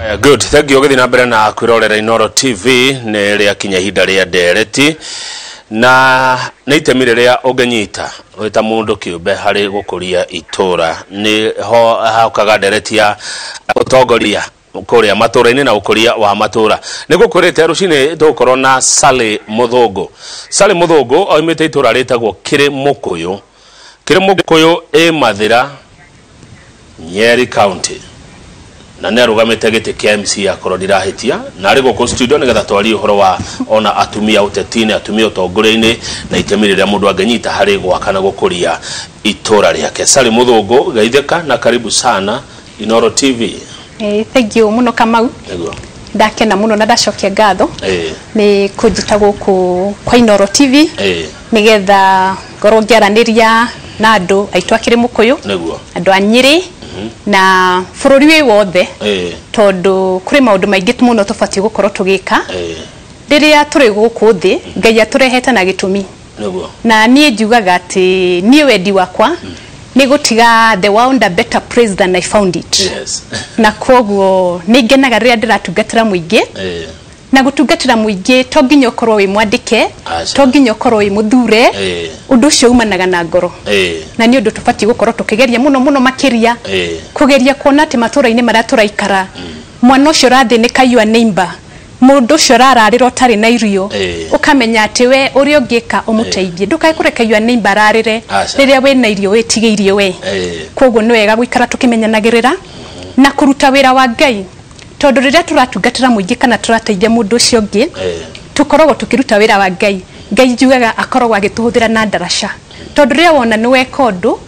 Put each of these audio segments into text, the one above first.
Good, thank you. Githina mbere na kwirorera Inoro TV ne ria kinya hinda ria ndereti na neitemire ria ungenyita wita mundu kiumbe hari gukuria itura ni ho haukaga ndereti ya utongoria kuria matura-ini na ukuria wa matura ni gukurite rucini tukorwo na Sally Muthungu. Sally Muthungu oimite itura ritagwo Kirimukuyu Mathira, Nyeri County na nerugamite gite KMC ya korodirahitia na ari goko studio nigetha twari uhoro wa ona atumia utetine atumia utongore-ini na itemire ria mundu angenyita hari gwaka na gukuria itura riake. Sally Muthungu, geitheka na karibu sana Inoro TV. Thank you muno Kamau. Ndakena muno na ndacokia ngatho ni kujita guku kwa Inoro TV nigetha ngorwo ngiaraniria na andu aitu akiri Mukuyu andu a Nyeri na bururi wi wothe tondu kuri maundu maingi muno tufati gukorwo tugika riria turi guku thi Ngai aturehete na gitumi na nie njugaga ati nie wendi wakwa ni gutiga the world a better place than I found it. Na koguo ni ngenaga riria ndiratungatira muingi na gutungatira muingi to nginya ukorwo wi mwandike to nginya ukorwo wi muthure undu ucio umanaga na ngoro na ni undu tufati gukorwo tukigeria muno makiria kugeria kuona ati matura-ini maria turaikara mwana ucio rathi ni kayua neighbor mundu ucio rararira utari na irio ukamenya ati we uri ungika umuteithie ndukae kurekayua neighbor ararire riria we na irio wetigiirie we koguo ni wega guikara tukimenyanagirira na kuruta wira wa Ngai tondu riria turatungatira muingi kana turateithia mundu ucio ungi tukoragwo tukiruta wira wa Ngai njugaga akoragwo agituhuthira na ndarasha tondu riria wona ni weka undu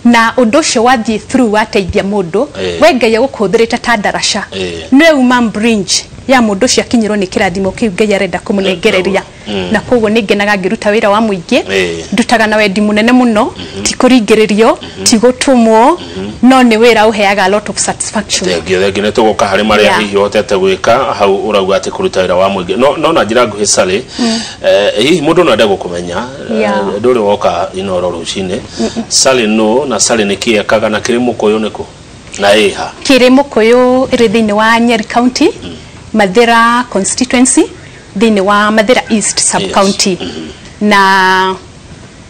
na undu ucio wathie through wateithia mundu we Ngai agukuthirite ta ndarasha ni uma bridge ya mundu ucio akinyirwo ni kirathimo kiu Ngai arenda kumunengereria na koguo ni ngenaga ngiruta wira wa muingi ndutaga na wendi munene muno ti kuringiririo ti gutumwo no ni wira uheaga a lot of satisfaction. Thengi ne tugoka hari maria hihi hotete gwika hau urauga ati kuruta wira wa muingi no na njira nguhi Sally hihi mundu no ndago kumenya nduri woka Inoro rucine Sally no na Sally ni kiekaga na Kirimukuyu niku na iha Kirimukuyu iri thiini wa Nyeri County Mathira constituency thiini wa Mathira East sub county na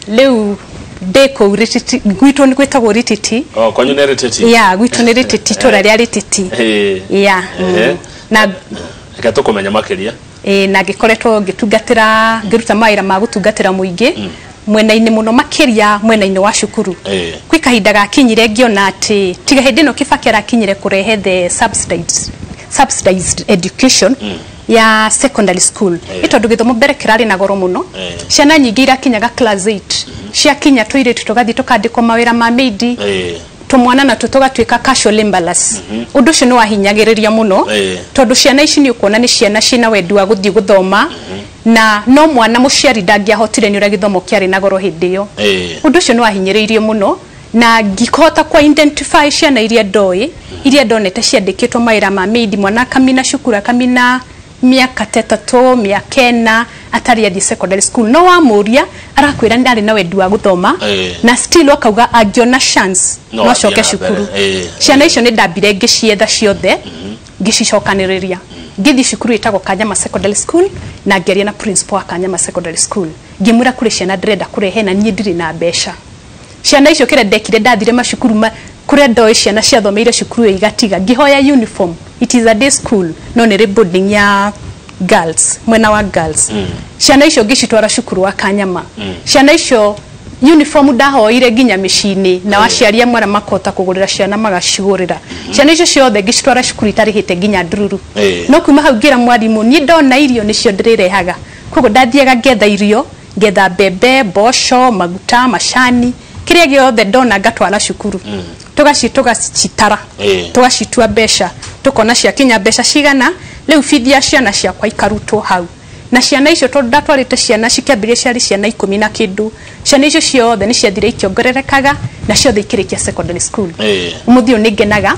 leu deko urititi gwitu ni gwetagwo rititi kwanyu ni rititi gwitu ni rititi tora ria rititi na gato kumenya makiria na gikoretwo gitungatira giruta maira ma gutungatira muingi mwena-ini muno makiria mwena-ini wa cukuru kwi kahinda gakinyire ngiona ati tiga hindi no kibakera kinyire kurehe the subsidized education ya secondary school itondu githomo mbere kirari na goro muno ciana nyingi irakinyaga class 8 cia kinya toire tugathi tukandikwo mawira ma maidi tumwana na tutugatuika casual laborers undu cio no wahinyagiriria muno tondu ciana ici ni ukuona ni ciana cina wendi wa guthii guthoma na no mwana muciari ndangiahotire ni ura githomo kiari na goro hindi yo undu cio no wahinyiriirie muno na ngikota kwa identify ciana iria ndoi iria ndonete ciandikitwo mawira ma maidi mwana kamina cukuru kamina miaka 3 miaka 4 atari athi secondary school no wamuria arakwira ndari na wendi wa guthoma na still akauga angiona chance no coke cukuru ciana icio ni ndambire ngicietha ciothe ngicicokaniriria ngithi cukuru itagwo Kanyama Secondary School na ngeria na principal wa Kanyama Secondary School ngimura kuri ciana ndrenda kurehe na nie ndiri na mbeca ciana icio kire ndekire ndathire macukuru kuria ndoi ciana ciathomeire cukuru igatiga ngihoya uniform. It is a day school no ni boarding ya girls mwena wa girls ciana icio ngicitwara cukuru wa Kanyama ciana icio uniform ndahoire nginya micini na waciaria mwana makota kugurira ciana magacigurira ciana icio ciothe ngicitwara cukuru itarihite nginya ndururu no kuma hau ngira mwarimu ni ndona irio nicio ndirirehaga koguo ndathiaga ngetha irio ngetha mbembe mboco maguta macani kiria giothe ndona ngatwara cukuru tugacitara tugacitua mbeca tukona cia kinya mbeca cigana riu fithia ciana ciakwa ikarutwo hau na ciana icio tondu ndatwarite ciana cikiambiria ciari ciana 10 na kindu ciana icio ciothe ni ciathire ikiongererekaga na ciothe ikirikia secondary school umuthio ni ngenaga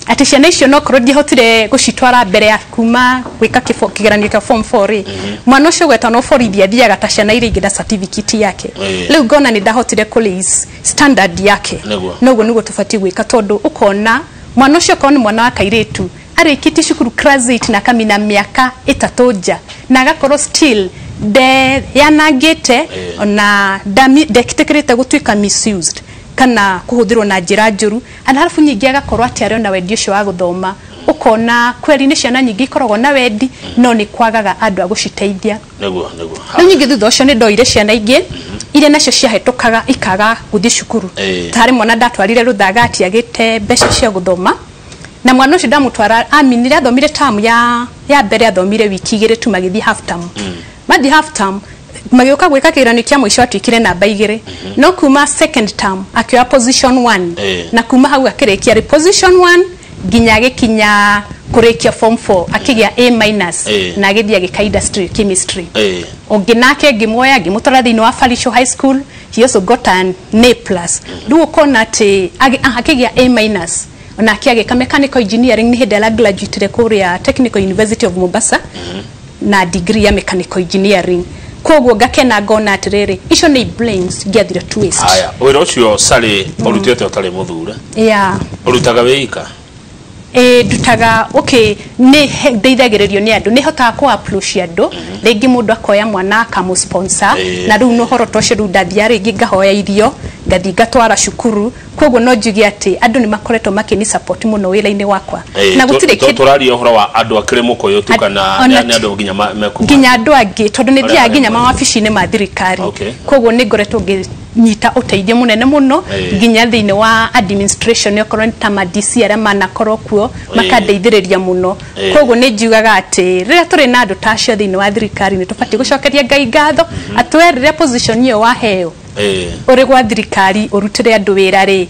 ati ciana icio no korwo ndihotire gucitwara mbere ya kuma gwika kigeranio kia form 4 mwana ucio gwetano forithia thiaga ta ciana iria ingida certificate yake riu ngona ni ndahotire police standard yake noguo niguo tufati gwika tondu ukona mwana ucio ko ni mwana wa kairitu arikiti cukuru class 8 na kamina miaka 3 nja na agakorwo still de yanagite na dekitekerete gutwika misused kana kuhuthirwo na njira njuru halafu nyingi agakorwo ati ari na wendi ucio wa guthoma ukona kweri ni ciana nyingi ikoragwo na wendi no ni kwagaga andu aguciteithia neguo nyingi thutha ucio ni ndoire ciana ingi ile nacio ciahetokaga ikaga guthi cukuru tari mwana ndatwarire ruthaga ati agite mbeca cia guthoma na mwana ucio ndamutwara aminire athomire term ya mbere athomire wiki 2 tu magithi half term mathi half term magioka gwika kirani kia mwisho atwikire namba 2 no kuma second term akioya position 1 na kuma hau akirekia position 1 ginya gikinya kurekia form 4 akigia A- na agithia gika industry chemistry onginake ngimoya ngimutwara thini wa Falisho High School he also got an A+ ndu kona ati akigia A- ona akiagika mechanical engineering ni hindela graduate kuria Technical University of Mombasa na degree ya mechanical engineering kogwo gakena ngona atiriri icio ni brains giathire twist aya wira ucio Sally urutete utari muthure urutaga wika dutaga okay ni ndeithagiririo ni andu ni hotaga ku approach andu ringi mundu akoya mwana kamu sponsor na riu no horo tocio riu ndathia ringi ngahoya irio ngathi ngatwara cukuru kogwo no njugi ati andu ni makoretwo makini support muno wira-ini wakwa na gutire turaria uhoro wa andu akire mukoyo tu kana ni andu ginya mekuma ginya andu angi tondu ni thia ginya mawabici-ini ma thirikari kogwo ni ngoretwo nyita uteithio munene muno ginya thini wa administration yokorwo ta DC ara manakorwo kuo makandeithiriria muno kogwo ni njugaga ati rira turi na andu tacio thini wa thirikari ni tubati gucokeria Ngai ngatho atwerire position iyo waheo uri gwa thirikari urutire andu wira ri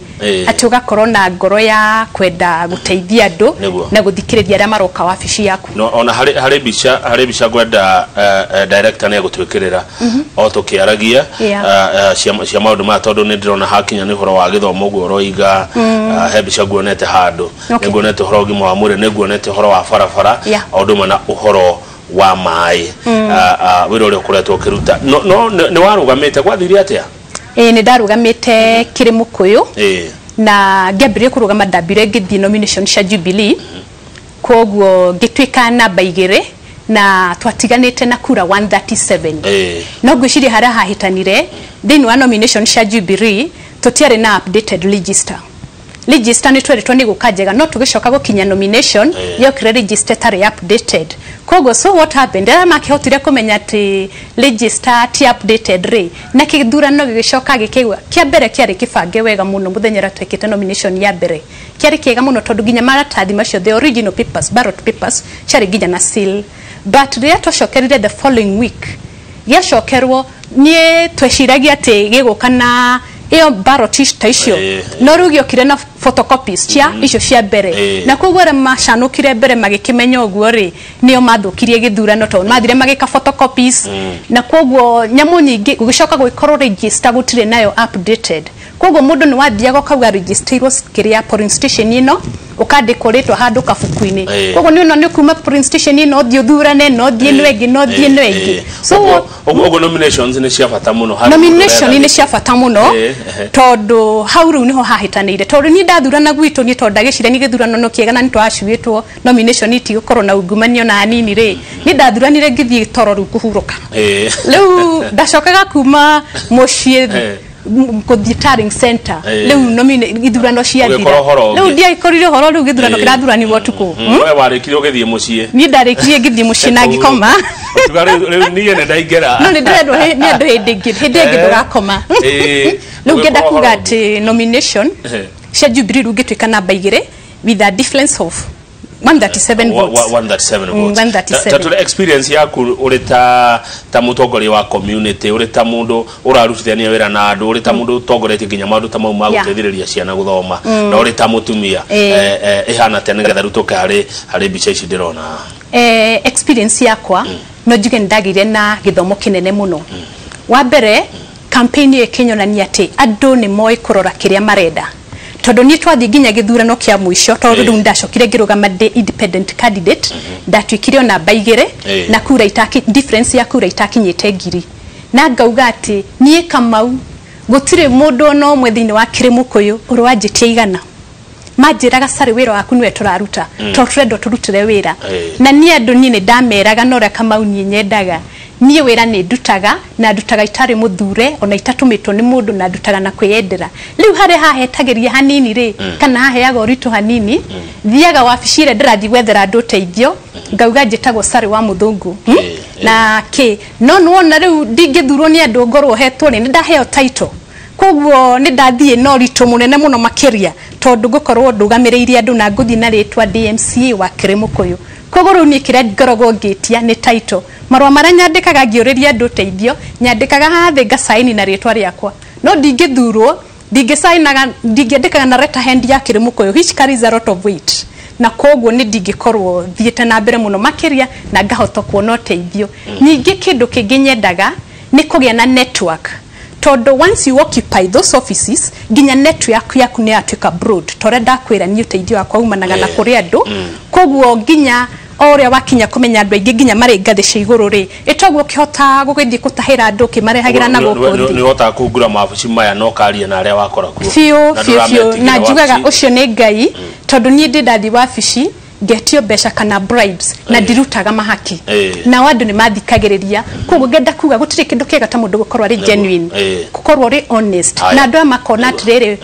ati ugakorwo na ngoro ya kwenda guteithia andu na guthikiriria aria maroka wabici yaku no ona hari bica gwenda director ne gutwikirira o tukiaragia cia maundu ma tondu ni ndirona hakinya ni horo wa githomo guo roiga he bica guonete handu ni guonete horo ugima wa mwiri ni guonete horo wa barabara ondu mana uhoro wa mai wiro uri ukuretwo kiruta no ni warugamite gwathire atia ni ndarugamite kiri mukuyu na ngambire kurugama ndambire ngithi nomination cia Jubilee kogwo ngitwika namba 2 na twatiganite na kura 137 no gwiciria hara hahitanire thini wa nomination cia Jubilee tutiare na updated register ni tweretwo ni gukajega no tugicoka gukinya nomination yokire register tari updated kogo so what happened era makihotire kumenya ati register ti updated ri na kithurano gigicoka gikigwa kia mbere kiari kibange wega muno muthenyera twekite nomination ya mbere kiari kiega muno tondu ginya maratathi macio the original papers ballot papers ciari ginya na seal but ria twacokerire the following week giacokerwo nie tweciragia ati gigukana iyo ballot ta icio no rugio kire na photocopies cia icio cia mbere na kugwera macanukire mbere magikimenya oguo ri nio mathukirie githurano to mathire magika photocopies na kugwo nyamu nyingi gugicoka gwikorwo register gutire nayo updated kugwo mundu ni wathiaga kauga registerwo kiria polling station ino ukandikwo ritwa handu kabuku-ini kugwo ni ona ni kuma polling station ino thio thurane no thie nwengi no thie nwengi so ogo nominations ni cia bata muno nomination ni cia bata muno tondu hau riu niho hahitanire tondu ni ndathurana gwitu ni tondu ndagicire ni githurano no kiega na ni twacuitwo nomination iti gukorwo na ungumanio na nini ri ni ndathuranire ngithii toro riu kuhuruka riu ndacokaga kuma mucii Tarring Center leu nomine githurano cia thira leu dia korire horo leu githurano kirathurani wotuko we warikire ugithie mucie ni ndarikire ngithie mucie na ngikoma leu ni ene ndaigera no ni ndendo ni andu hinde ngidugakoma leu ngenda kuga ati nomination cia Jubilee rugitwika namba 2 with a difference of 137 votes 137 votes tatule experience yaku urita ta mutongori wa community urita mundu urarutithania wira na andu urita mundu utongoretie ginya maundu ta mau ma gutethiriria ciana guthoma na urita mutumia ihana tene getha rutoka hari bica ici ndirona experience yakwa no njuge ndagire na githomo kinene muno wa mbere campaign ikinyonania ati andu ni moi kurora kiria marenda tondu ni twathi ginya githurano kia mwisho tondu riu ndacokire ngirugama independent candidate ndatwikire namba 2 na kura itaki difference ya kura itakinyite ngiri na ngauga ati nie Kamau gutire mundu no mwe thini wa kirimukuyu urwanjitie igana majiraga sari wira waku niwe turaruta to turendo turutire wira na ni andu ni ndameraga nora kama unyenyedaga niye wira ni ndutaga na ndutaga itari muthure ona itatumitwo ni mundu na ndutaga na kwiyendera riu hare hahetagiria hanini ri kana haheaga uritu hanini thiaga wabicire ndirathi gwethera ndu teithio ngauga njitagwo sari wa muthungu na ki no nuona riu ndingithurwo ni andu ngorwo hetwo ni ndaheo title koguo ni ndathie no ritu munene muno makiria tondu ngukorwo ndugamireirie andu na nguthi na ritwa DMCA wa Kirimukuyu koguo riu ni kira ngoragwo ngitia ni title marwa mara nyandikaga ngiuriria andu teithio nyandikaga hathi ngasaini na ritwa riakwa no ndingithurwo ndingisainaga ndingindikaga na letterhead ya Kirimukuyu which carries a lot of weight na koguo ni ndingikorwo thiete na mbere muno makiria na ngahota kuona teithio ningi kindu kinginyendaga ni kugia na network todo once you occupy those offices ginya network yaku ni atuika broad tore ndakwira ni uteithio akwa umanaga na kuri andu koguo ginya oria wakinya kumenya andu aingi ginya mari ngathi cia iguru ri itagwo kihota gugithii kutahira andu kimarehagira na gukuthi ni hota kugura mabuci maya no karia na aria wakora kuo fio na njugaga ucio ni ngai tondu ni ndathi wabici getio besha kana bribes na dirutaga mahaki na wandu ni mathikagiriria koguo ngenda kuga gutire kindu kiega ta mundu gukorwo ari genuine gukorwo ari honest na andu amakona atiriri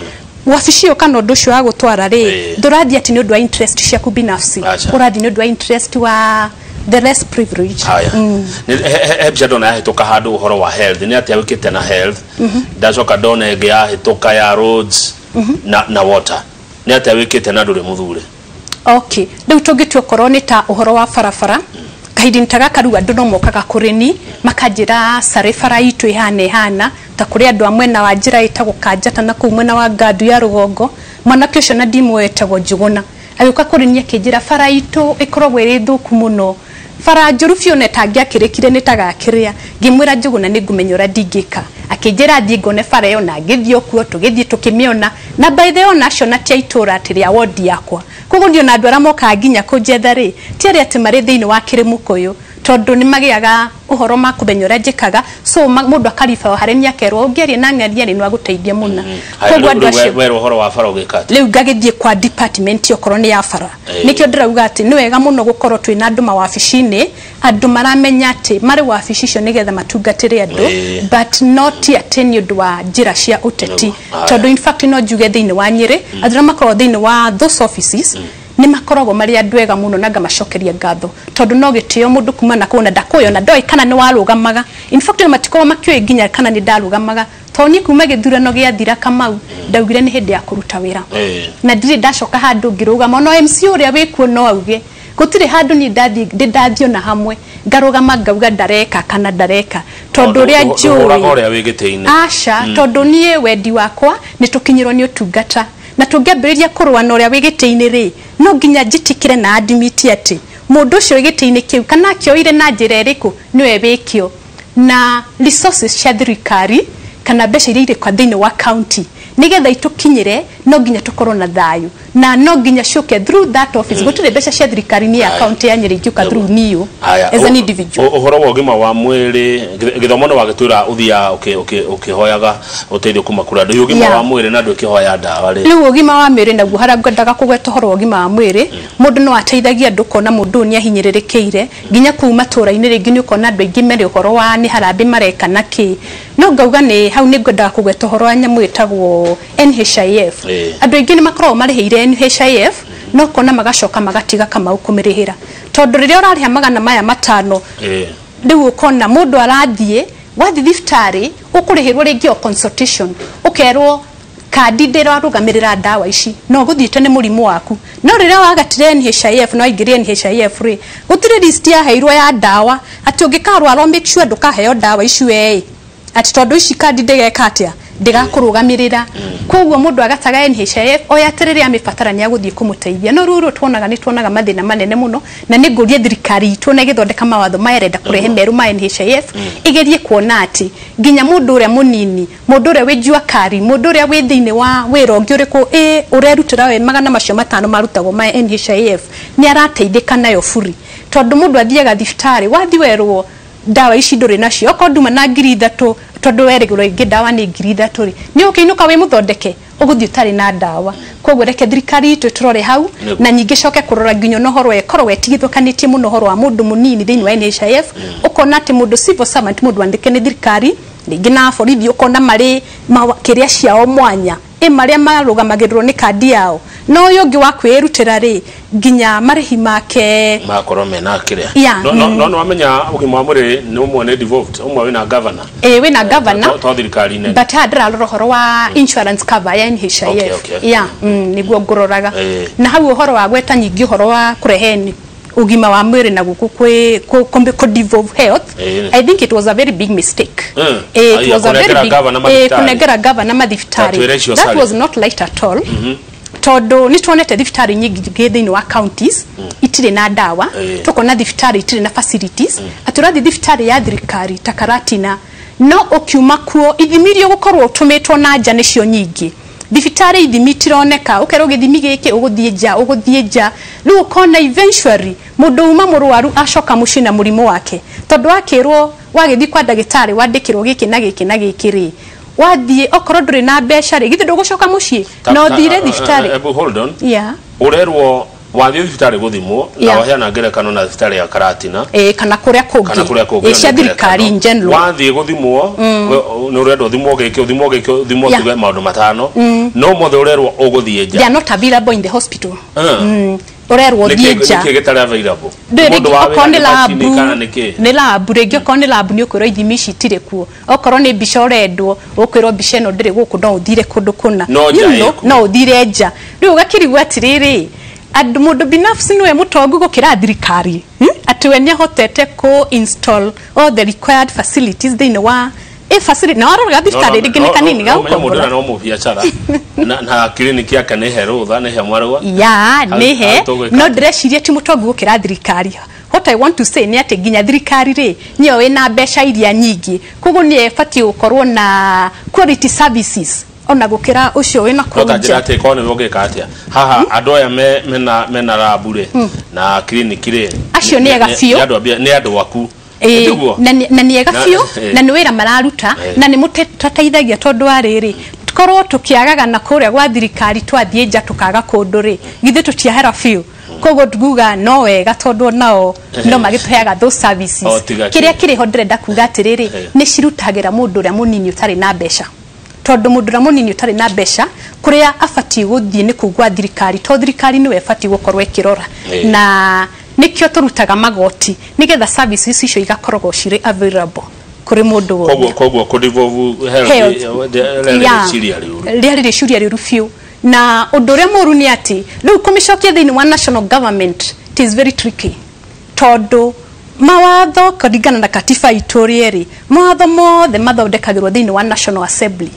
wabici yo kana undu ucio wa gutwara ri ndurathi ati ni undu wa interest ciaku binafsi urathi ni undu wa interest wa the less privileged hebja dona hitoka handu uhoro wa health ni ati awikite na health ndacoka dona ege ya hitoka ya roads na water ni ati awikite na ndure muthure okay riu tungitwe koroni ta uhoro wa farafara kahidi ntaga karu andu no mokaga kurini makajira sare fara itu ihana ta kuri andu amwe na wajira itago kanjata na kumwe na wa gadu ya rugongo mwanake ucio na ndimu etagwo njuguna ayuka kurinia kijira fara itu ikorwo iri thuku muno fara njuru fio netangia kirikire nitagakiria ngimwira njuguna ni ngumenyora ndingika akijira thi ngone fara yo na ngithio kuo tugithie tukimiona na by the national title atiria ward yakwa koguo ndio na ndwara moka nginya kunjetha ri tiari ati mari thiini wa Kirimukuyu tondu ni magiaga uhoro makumenyora njikaga so mundu akarifa hareni akerwo ungerie na ngaria ni nwaguteithia muna koguo andu acio wero uhoro wa fara ugikati riu ngagithie kwa department yokoro ni ya fara nikio ndirauga ati ni wega muno gukorwo twina andu mawabici-ini andu maramenya ati mari wabici icio nigetha matungatire andu but not ati ni undu wa njira cia uteti tondu in fact no njuge thiini wa Nyeri andu makorwo thiini wa those offices ni makoragwo mari andu ega muno na ngamacokeria ngatho tondu no gitio mundu kuma na kuona ndakuyo na ndoi kana ni warugamaga in fact matiko makio nginya kana ni ndarugamaga toni kuma githurano gia thira Kamau ndaugire ni hindi ya kuruta wira na ndiri ndacoka handu ngirugama no MC uria wikuo no auge gutire handu ni ndathio na hamwe ngarugama ngauga ndareka kana ndareka tondu ria njui asha tondu nie wendi wakwa ni tukinyirwo ni utungata na tungambiriria kurwa na uria wigite-ini ri no nginya njitikire na admit ati mundu ucio wigite-ini kiu kana kioire na njira iriku niwe wikio na resources cia thirikari kana mbeca iria iri kwa thiini wa county nigetha itukinyire no nginya tukorwo na thayu na no nginya shuke through that office gutire mbeca cia thirikari ni account ya Nyeri ngiuka through niyo as an individual uhoro wa ugima wa mwiri githomo no wagitwira uthia ukihoyaga uteithio kuma kura ndu ugima wa mwiri na ndu kihoya ndawa ri riu ugima wa mwiri naguo hara ngwendaga kugweta uhoro wa ugima wa mwiri mundu no ateithagia andu kona mundu ni ahinyirirekeire nginya kuma tura-ini ringi ni ukona andu aingi meri uhoro wa ni harambe mareka naki no ngauga ni hau ni ngwendaga kugweta uhoro wa nyamu itagwo NHIF andu aingi ni makorwo marihire NHIF no kona magacoka magatiga Kamau kumirihira tondu riria urariha magana maya matano riu ukona mundu arathie wathi thiftari ukurihirwo ringi o consultation ukerwo kandi ndira rugamirira ndawa ici no guthiite ni murimu waku no riria wagatire NHIF no ingirie NHIF ri gutire list ya heirwo ya ndawa ati ungikarwara make sure ndukaheo ndawa ici we ati tondu ici kandi ndigeka atia ndigakurugamirira koguo mundu agataga NHIF oyatiriri amibatarania guthie kumuteithia no ruru tuonaga ni tuonaga mathina manene muno na ni ngurie thirikari itu na githondeka mawatho mayerenda kurehe meru ma NHIF igerie kuona ati nginya mundu uria munini mundu uria wijua kari mundu uria wi thiini wa wira ungi uriku urerutira we magana macio matano marutagwo ma NHIF ni arateithika nayo buri tondu mundu athiaga thiftari wathi werwo ndawa ici nduri nacio okonduma na ngiri 3 tondu werigiro ingi ndawa ni ngiri 3 ri ni ukiinuka wi muthondeke uguthi utari na ndawa koguo reke thirikari itu turore hau na nyingi coke kurora nginyo no horo ekorwo wetigithukanitie muno horo wa mundu munini thiini wa NHIF ukona ati mundu civil servant mundu andike ni thirikari ningi na borithi ukona mari kiria ciao mwanya maria marugamagirwo ni kandi yao no yongi wa kwirutira ri nginya marihi make makorwo mena kiria no wamenya ugima wa mwiri ni umwe ne devolved umwe wina governor wina governor to thirikari ne but adra rohoro wa insurance cover ya NHIF niguo nguroraga na hau uhoro wa gweta nyingi uhoro wa kureheni ugima wa mwiri na guku ko devolve health I think it was a very big mistake it was a very big kunegera governor madhifitari that was not light at all todo ni tuonete thifitari nyingi thiini wa counties itire na dawa tukona thifitari itire na facilities aturathi thifitari ya thirikari takaratina no okiuma kuo ithimirio gukorwo tumetwo na nja nicio nyingi thifitari ithimi tironeka ukero githimi giki uguthie nja riu kona eventually mundu uma murwaru acoka muci na murimo wake tondu akirwo wagithi kwa ndagitari wandikirwo giki na giki na giki ri wathie okoro nduri na mbeca ri githi ndugucoka muci no thire thifitari hold on urerwo wathie thifitari guthimwo na waheana ngerekano na thifitari ya Karatina kana kuria kungi cia thirikari in general wathie guthimwo ni urendo thimwo thimwo tuge maundu matano no mothe urerwo uguthie nja they are not available in the hospital urerwo thie nja niki gitari available mundu wa okonde labu regi okonde labu ni ukwiro ithimi citire kuo okorwo ni mbica urendwo ukwiro mbica ino ndiri guku no uthire kundu kuna no uthire nja riu gakirigwa atiriri andu mundu binafsi niwe mutongu gukira thirikari ati we ni hotete ko install all the required facilities thiini wa facility na waro thifitari ringi ni kanini ga uko mundu no mu biashara na clinic yake ni herutha ni he mwarwa ni he no ndreciria ti mutongu gukira thirikari what I want to say ni ati ginya thirikari ri niyo wina mbeca iria nyingi koguo ni efati ukorwo na quality services ona gukira ucio wina kuja otajira ati kone wogeka atia haha andu aya mena labure na clinic ri acio ni ega fio ni andu waku na ni ega fio na ni wira mararuta na ni mutetaithagia tondu ariri tukorwo tukiagaga na kuria gwa thirikari twathie nja tukaga kundu ri githi tutiahera fio kogo tuguga no wega tondu nao no magituheaga those services kiria kiri ho ndrenda kuga atiriri ni cirutagira mundu uria munini utari na mbeca tondu mundu uria munini utari na mbeca kuria afati guthie ni kugwa thirikari to thirikari ni we afati gukorwo ikirora na nikio turutaga magoti nigetha services icio igakorwo cire available kuri mundu koguo ku devolve health riri ciuria riru fiu na undu uria muru ni ati riu kumicokia thiini wa national government it is very tricky tondu mawatho kuringana na katiba iturieri mawatho mothe mathondekagirwo thiini wa national assembly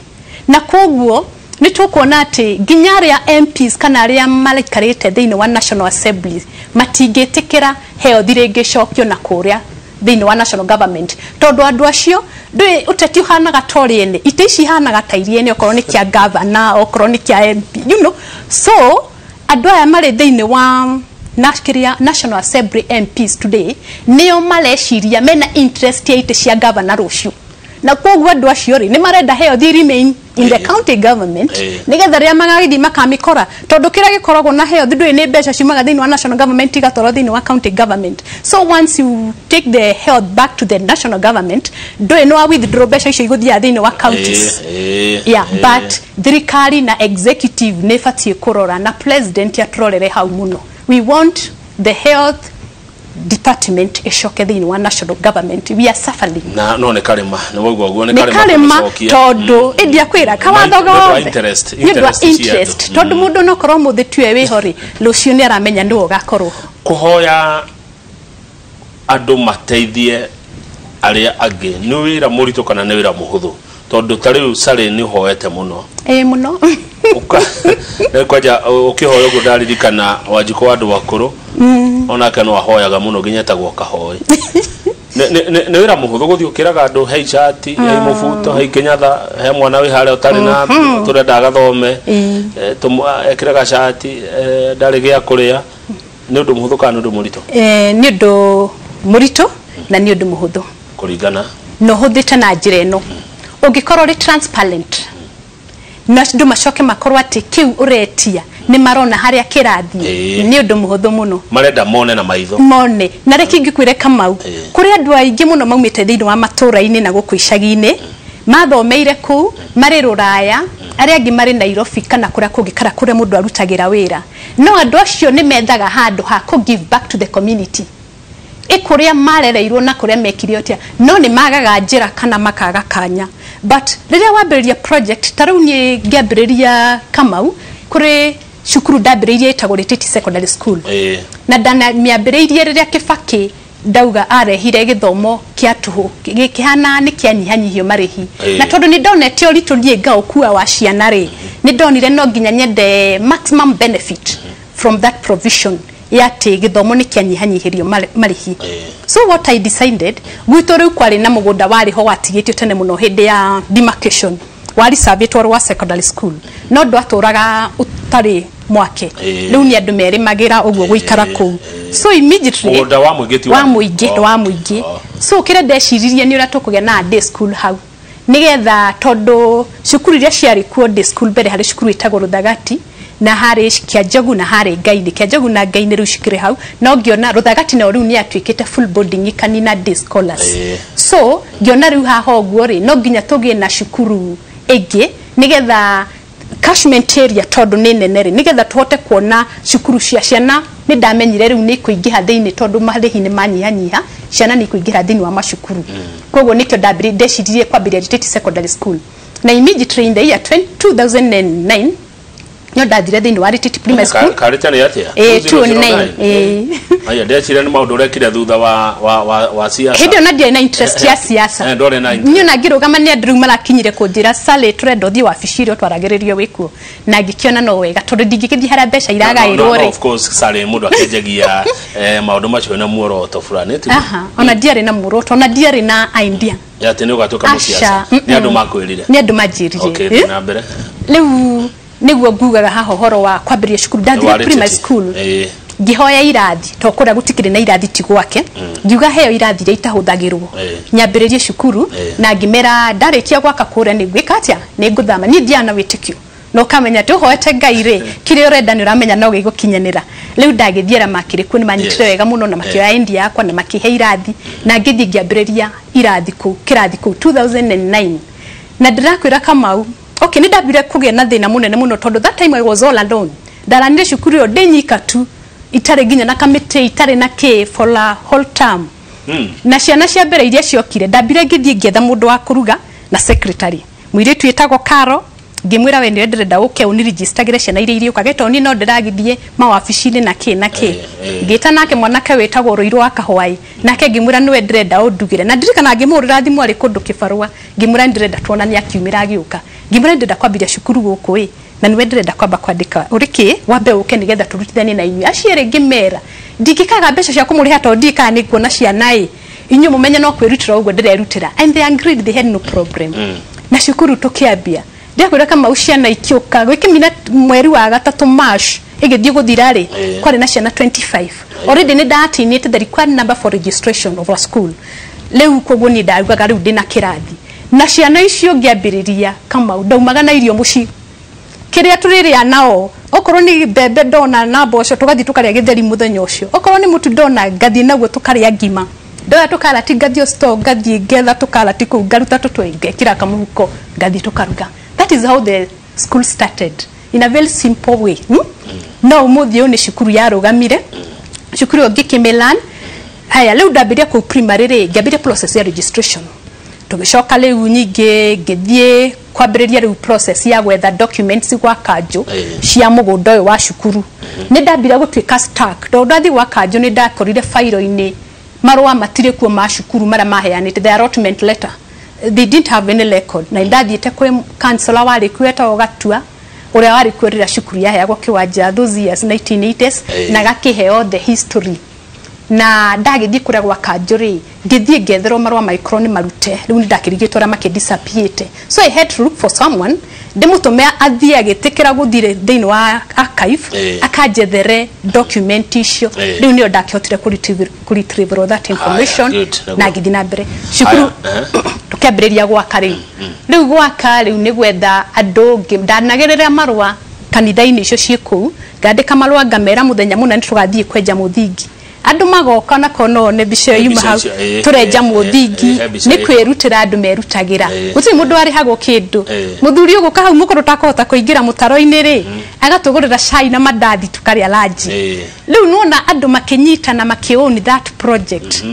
na koguo ni tukuona ati nginya ria MPs kana aria malikarite thiini wa national assembly matingitikira health ringi cokio na kuria thiini wa national government tondu andu acio ndui uteti uhanaga toriene ite ici hanaga tairiene okorwo ni kia governor okorwo ni kia MP so andu aya mari thiini wa national assembly MPs today nio maleciria mena interest ya ite cia governor rucio na koguo andu acio ri ni marenda health remain in the county government nigetha ria magagithi makamikora tondu kira gikoragwo na health ndui ni mbeca ciumaga thiini wa national government igatwarwo thiini wa county government so once you take the health back to the national government ndui no withdraw mbeca icio iguthia thiini wa counties but thirikari na executive ne fatie kurora na president aturorere hau muno we want the health department ishoke thiini wa national government we are suffering na no ne kalema ne wogwo gwo ne kalema tondu india kwira kawathoga interest tondu mundu no korwo muthi tue wi hori lucio ni aramenya ndu ugakorwo kuhoya andu mateithie aria angi ni wira murito kana ni wira muhuthu tondu tariu sare ni hoete muno muno kwaja ukihoya gudaririkana wajiko andu bakuru ona kana wahoyaga muno ginyeta gwoka hoyi ne wira muhuthu guthi ukiraga andu hei chati hei mufuto hei kinyatha he mwana wi hare utari na turenda agathome ekiraga chati ndari gia kuria ni undu muhuthu kana undu murito ni undu murito na ni undu muhuthu kuringana no huthite na njira ino ungikorwo ri transparent na ndu macoke makorwo ati kiu uretia ni marona haria kirathi ni undu muhuthu muno marenda mone na maitho mone na reki ngikwire Kamau kuri andu aingi muno maumite thiini wa matura-ini na guku icagi-ini mathomeire ku mari Ruraya aria angi mari Nairobi kana kuria kungikara kuria mundu arutagira wira no andu acio ni methaga handu ha ku give back to the community ikuria marereirwo na kuria mekire otia no ni magaga njira kana makaga kanya but riria wambiriria project tarau ni ngiambiriria Kamau kuri cukuru ndambiririe itagwo Rititi Secondary School na ndana miambiririe riria Kibaki ndauga arehire githomo kia tuhu gikihana ni kianyihanyihio marihi na tondu ni ndonete uritu nie ngaukua wa ciana ri ni ndonire no nginya nyende maximum benefit from that provision yati githomo ni kianyihanyihirio marihi so what I decided gwitu riu kwari na mugunda wari ho watigitio tene muno hindi ya demarcation wari savitwo wa secondary school no ndo aturaga utari mwake riu ni andu meri magira uguo guikara ku so immediately mugunda wa muingi so kire ndeciririe ni ura tukugia na day school hau nigetha tondu cukuru iria ciari kuo day school bere hari cukuru itagwo Ruthagati na hari Kianjogu na hari Ngaini Kianjogu na Ngaini riu cikire hau no ngiona Ruthagati na riu ni atwikite full boarding kanina day scholars so ngiona riu haho guo ri no nginya tugie na cukuru ege nigetha catchment area tondu ni nene ri nigetha tuhote kuona cukuru cia ciana ni ndamenyire riu ni kuingiha thiini tondu marihi ni manyihanyiha ciana ni kuingiha thiini wa macukuru koguo nikyo ndecirie kwambiria Rititi Secondary School na immediately in the year 2009 nyo ndathire thiini wa Rititi Primary School karitani yatia 2009 aya ndecire ni maundu rekire thutha wa siasa hindi na ndire na interest ya siasa ndore na nyo na ngirugama ni andu marakinyire kunjira Sale turendo thi wabici twaragiririo wikuo na ngikiona no wega tondu ndingikithie haria mbeca iragairwo ri of course Sale mundu akenjagia maundu macio na muoroto fulani ona ndiari na muoroto ona ndiari na idea yati ni ugatuka musiasa ni andu makwirire ni andu majiririe okay na mbere riu niguo ngugaga haho horo wa kwambiria cukuru ndathire primary school ngihoya irathi to kuria gutikire na irathi tigwake ngiuga heo irathi iria itahuthagirwo nyambiririe cukuru na ngimera ndarikia gwaka kuria ni gwika atia ni nguthama ni ndiana witikio no kamenya tuhoete Ngai ri kire urenda ni uramenya no gigukinyanira riu ndagithiera makire ku ni manyitire wega muno na makio ya India yakwa na makihe irathi na ngithi ngiambiriria irathi ku kirathi ku 2009 na ndirakwira Kamau okay ni ndabire kugia na thina munene muno tondu that time I was all alone ndaranire cukuru yo ndinyika tu itare ginya na kamite itare na ke for a whole term na ciana cia mbere iria ciokire ndabire ngithie ngetha mundu wa kuruga na secretary mwiritu yetagwo Karo ngimwira we ndio ndenda uke uni registergire ciana iria irio kageto ni no ndiragithie mawabici-ini na ke ngita nake mwanake wetagwo Ruiru wa Kahwai nake ngimwira niwe ndenda undugire na ndirikana ngimurira thimu ari kundu kibarua ngimwira ndenda tuona ni akiumira agiuka ngimwira ndenda kwambiria cukuru guku na niwe ndenda kwamba kwandika uriki wambe uke nigetha turutithanie na inyu aciere ngimera ndikikaga mbeca cia kumuriha to ndika ni kuona ciana inyu mumenye no kwirutira uguo ndirerutira and they agreed they had no problem na cukuru tukiambia ndiakwira Kamau ciana ikiuka gwikimina mweri wa gatatu March igithie guthira ri kwari na ciana 25 already ni ndatinite the required number for registration of a school leu koguo ni ndarugaga riu ndina kirathi na ciana icio ngiambiriria Kamau ndaumaga na irio muci kiria turiria nao okorwo ni bebe ndona na mboco tugathi tukaria githeri muthenya ucio okorwo ni mutu ndona ngathi naguo tukaria ngima ndoya tukala ti ngathi store ngathi ngetha tukala ti ku ngaruta tutwenge kira kamuhuko ngathi tukaruga. That is how the school started in a very simple way. No umuthi yo ni cukuru yarugamire cukuru ngikimilan haya leu ndabiria ku primary ri ngabiria process ya registration tugicoka leu nyingi ngithie kwambiriria riu process ya gwetha documents gwa kanjo cia mugunda uyu wa cukuru ni ndambira gutwika stack ndo ndathi gwa kanjo ni ndakorire file-ini marwa matire kuo ma cukuru mara maheanite the allotment letter they didn't have any record na ndathiite kwi counselor wari kweta ogatua uria wari kwirira cukuru yaheagwo kiwanja those years 1980s na gakiheo the history na ndagithie kuria gwa kanjuri ngithie ngetherwo marwa microni marute riu ndakirigitwo ra make disappeared so I had to look for someone ndimutumia athie agitikira guthire thiini wa archive akanjethere document icio riu nio ndakihotire ku retrieve that information na ngithina mbere cukuru tukiambiriria gwaka riu gwaka riu ni gwetha andu ndanagerera marwa kanitha-ini icio ciku ngandika marwa ngamera muthenya muna nitugathie kwenja muthingi andu magoka na kono ne bicio yuma hau turenja muthingi ni kwirutira andu merutagira gutiri mundu ari hago kindu muthuri uguka hau mukoro takota kuingira mutaro-ini ri agatugurira cai na mandathi tukaria lanji riu nona andu makinyita na makioni that project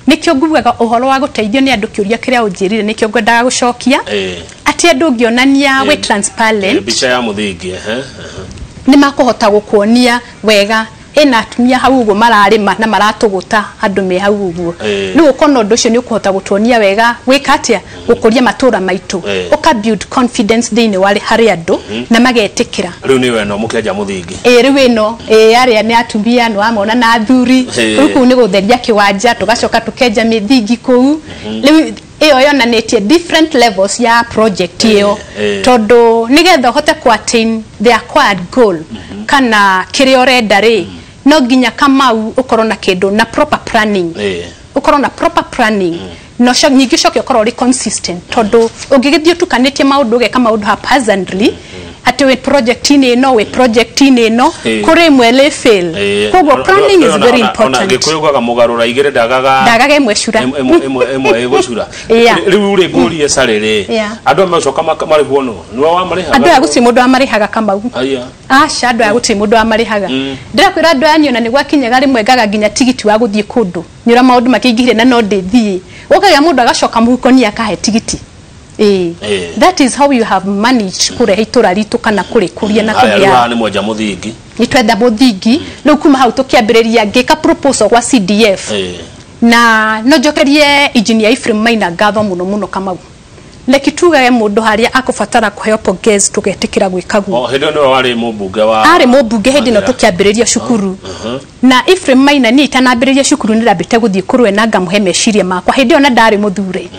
nikyo ngugaga uhoro wa guteithio ni andu kiuria kiria unjirire nikyo ngwendaga gucokia ati andu ngionania we transparent bicha ya muthingi ni makuhota gukuonia wega ena atumia hau uguo mararima na maratuguta andu me hau uguo riu ukono ndu ucio ni ukuhota gutuonia wega wika atia gukuria matura maitu uka build confidence thini wale hari andu na magetikira riu ni weno mukenja muthingi riu eno aria ni atumia no amona na athuri riu ku ni gutheria kiwanja tugacoka tukenja mithingi kuu riu iyo yonanetie different levels ya project iyo todo nigetha hote ku attain the acquired goal kana kiri orenda ri no ginya kamau ukorona kindu na proper planning ukorona proper planning no nyingi coke ukorwo ri consistent todo ungigithio tukanitie maundu ge kama maundu haphazardly ati we project ino we project ino kuri mwele fail kogo planning is very important ona gikuyoga mugarura igire dagaga imwe cura imwe igocura riu ri ngurie sarere andu amacoka mari bono niwa wa mariha andu aguti mundu amarihaga kamau acha andu aguti mundu amarihaga ndirakwira andu anyu na nigwa kinyaga rimwe ngaga ginya tigiti wa guthie kundu nyura maundu makingihire na no ndithie ukaga mundu agacoka muhuko ni akahe tigiti that is how you have managed kure hitura ritu kana kure kuria na kuria ni moja muthingi ni twenda muthingi riu kuma hau tukiambiriria ngika proposal kwa CDF na no jokerie engineer Ephraim Maina ngatho muno kamau lekituga mundu haria akufatara kuheo pongezi tugetikira gwikaguo hindi no wari mubunge wa ari mubunge hindi no tukiambiriria cukuru na Ephraim Maina ni itanambiriria cukuru ni rabite guthie kurwe na ngamuhe meciria makwa hindi ona ndari muthure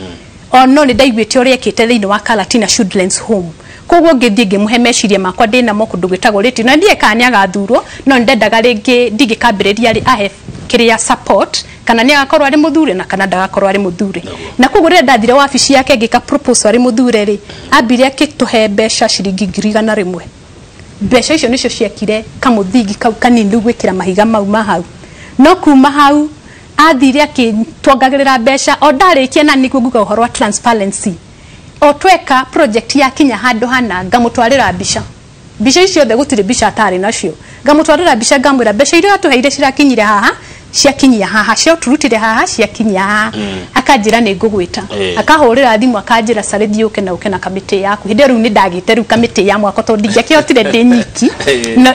ono ni ndaiguite uri ekite thiini wa Kalatina Children's Home koguo ngithie ngimuhe meciria makwa ndina mo kundu gwitagwo riti na ndie kanya gathurwo no ndendaga ringi ndigikambiriria ri ahe kiria support kana ni agakorwo ari muthure na kana ndagakorwo ari muthure na koguo ri ndathire wabici yake ngika proposal ari muthure ri ambire akituhe mbeca ciringi 100 mbeca icio nicio ciekire kamuthingi kau kanini gwikira mahiga mau mahau no kuma hau athire akitwongagirira mbeca o ndarikia na niguo nguga uhoro wa transparency o tweka project ya kinya handu hana ngamutwarira mbica icio the gutire mbica atari nacio ngamutwarira mbica ngamwira mbeca iria atuheire cirakinyire haha ciakinyia haha cio turutire haha ciakinyia haha akanjira ni ngugwita akahurira thimu akanjira Sarithi uke na kamiti yaku hindi riu ni ndagite riu kamiti ya mwako to ndingakihotire ndi nyiki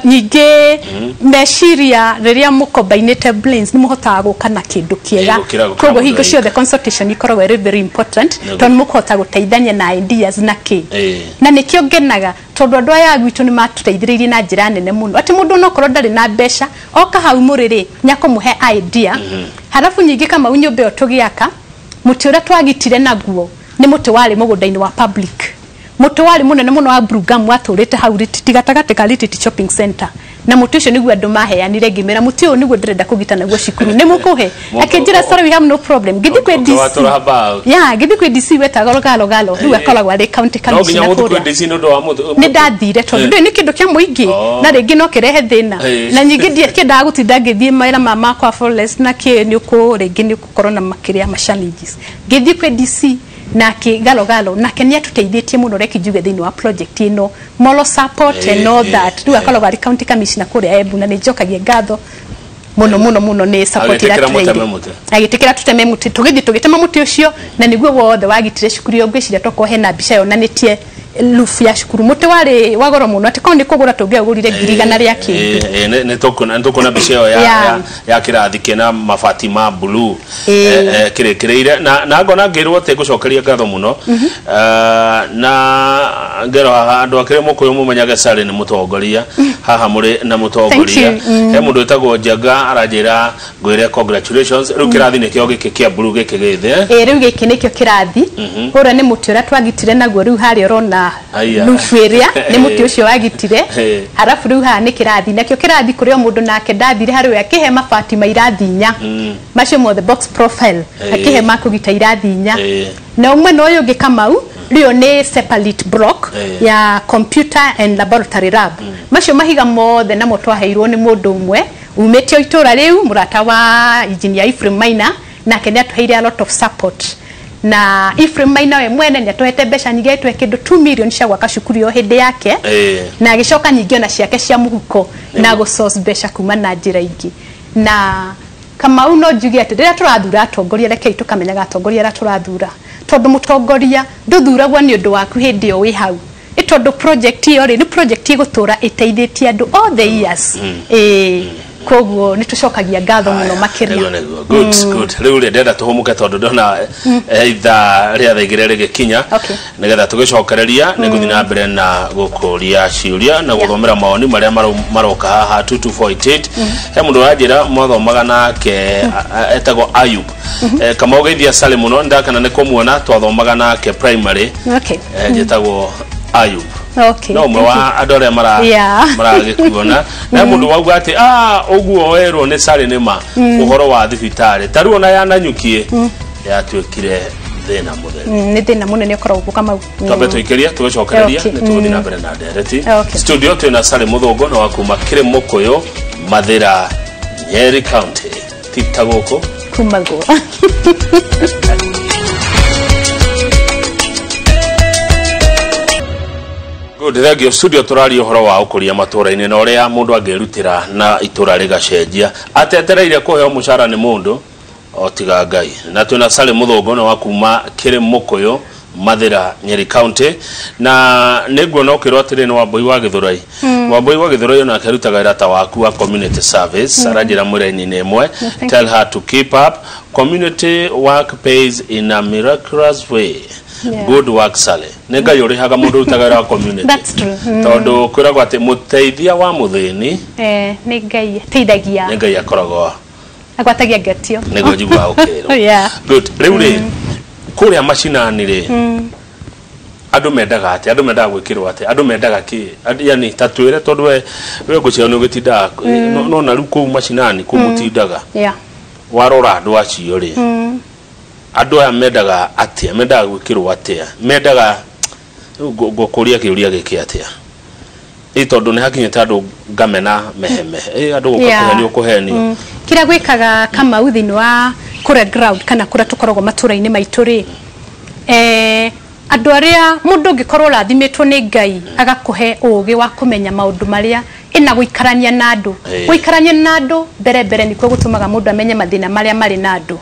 nyingi meciria riria mukombainite brains ni muhotaga guka na kindu kiega koguo hingo ciothe consultation ikoragwo very important tondu mukuhota guteithania na ideas na ki na nikio ngenaga tondu andu aya gwitu ni matuteithiririe na njira nene muno ati mundu no korwo ndari na mbeca oka hau muriri nyakumuhe idea halafu nyingi kama unyumbe otugiaka muti uria twagitire naguo ni muti wari mugunda-ini wa public muti wari munene muno wa Brugam waturite hau tigatagate ka Little Shopping Center na muti ucio niguo andu maheanire ngimera muti uyu niguo ndirenda kugita naguo cukuru ni mukuhe akinjira sorry we have no problem githi kwe DC githi kwe DC wetaga galo riu akoragwo ari county commissioner no githi kwe DC no ndo wa mutu ni ndathire tondu ni kindu kia muingi na ringi no kirehe thina na nyingi ndie kinda gutinda ngithie mawira mama kwa forest na ki ni uko ringi ni gukorwo na makiria ma challenges githi kwe DC na ki galo na kenia tuteithietie muno reki juge thini wa project ino moral support and all that riu akoragwo ari county commissioner kuri Embu na ni njokagie ngatho muno ni support ira agitikira tuteme muti tugitema muti ucio na niguo wothe wagitire cukuru yo ngwiciria tokohe na mbica yonanitie lufu ya cukuru muti wari wagoro muno ati kondi kugura tungiagurire 100 ria kindu ni tokona mbica yo ya kirathi kena mabati ma blue kirekireire na ngona ngirwo te gucokeria ngatho muno na ngero andu akire mukuyu mumenyaga Sari ni mutongoria haha muri na mutongoria he mundu etagwo Njaga arajira ngwire congratulations riu kirathi ni kio giki kia blue giki githe riu giki nikio kirathi ura ni muti uria twagitire naguo riu hari rona na nufueria ni muti ucio wagitire harafu riu ha ni kirathi nakio kirathi kurio mundu nake ndathire hari akihe mabati mairathi nya macio mothe box profile akihe makugita irathi nya na umwe no uyu Kamau rio ni separate block ya computer and laboratory lab macio mahiga mothe na motwa heirwo ni mundu umwe umetio itura riu murata wa engineer Ephraim Maina na kenya tuheire a lot of support na Ephraim Maina we mwene ni atohete besha nyingi etwe kindu 2 million cia gwaka cukuru yo hindi yake na agicoka nyingi ona ciake cia muhuko na go source besha kuma na njira ingi na Kamau no njugi ati rira turathura atongoria rekei tukamenyaga atongoria ra turathura tondu mutongoria nduthuragwa ni undu waku hindi yo wi hau itondu project yo ri ni project igutura iteithitie andu all the years koguo nitucokagia ngatho muno makiria good riu ndenda tuhumuke tondu ndona itha ria thaigire rigikinya nigetha tugicokereria niguthi na mbere na gukuria ciuria na guthomera maoni maria maroka haha 2248 he mundu wajira mwathomaga nake etagwo Ayub kama ugeithia Sale muno ndakana ni kumuona twathomaga nake primary jetagwo Ayub no mwa adore mara gikuona na mundu wauga ati oguo werwo ni Sale nima uhoro wa thibitari taru ona yananyukie yatwikire thina mutheri ni thina munene ukoragwo Kamau twabe tuikeria tugicokereria ni tuguthi na mbere na ndereti studio twina Sale Muthongo na wakuma kire Mukuyu Mathira Nyeri County tiptagoko kumago Ndithagio studio turari uhoro wa ukuria matura-ini na uria mundu angerutira na itura rigacenjia atetereire kuheo mushara ni mundu otiga Ngai na twina Sale Muthongo na wakuma kire Mukuyu Mathira Nyeri County na niguona ukirwo atiri ni Wambui wa Githurai Wambui wa Githurai na akarutaga irata waku wa community service arajira mwiraini ni imwe tell her to keep up community work pays in a miraculous way good work Sale nega yori haga mundu utagara community that's true tondu kwiragwa ati muteithia wa muthini ni Ngai teithagia ni Ngai akoragwo agwatagia ngatio nego jigwa ukero good riu kuria mashinani ri andu mendaga ati andu mendaga gwikirwo ati andu mendaga ki yani tatwire tondu we gucio ni ugitinda no na riu ku mashinani ku mutindaga warora andu acio ri andu aya mendaga atia mendaga gwikirwo atia mendaga gukuria kiuria giki atia tondu ni hakinyete andu ngamena meheme andu gukakuhenio kuhenio kira gwikaga kama uthini wa kura ground kana kura tukoragwo matura-ini maitu ri andu aria mundu ngikorwo rathimitwo ni Ngai agakuhe ugi wa kumenya maundu maria ina guikarania na andu guikarania na andu mbere nikuo gutumaga mundu amenye mathina maria mari na andu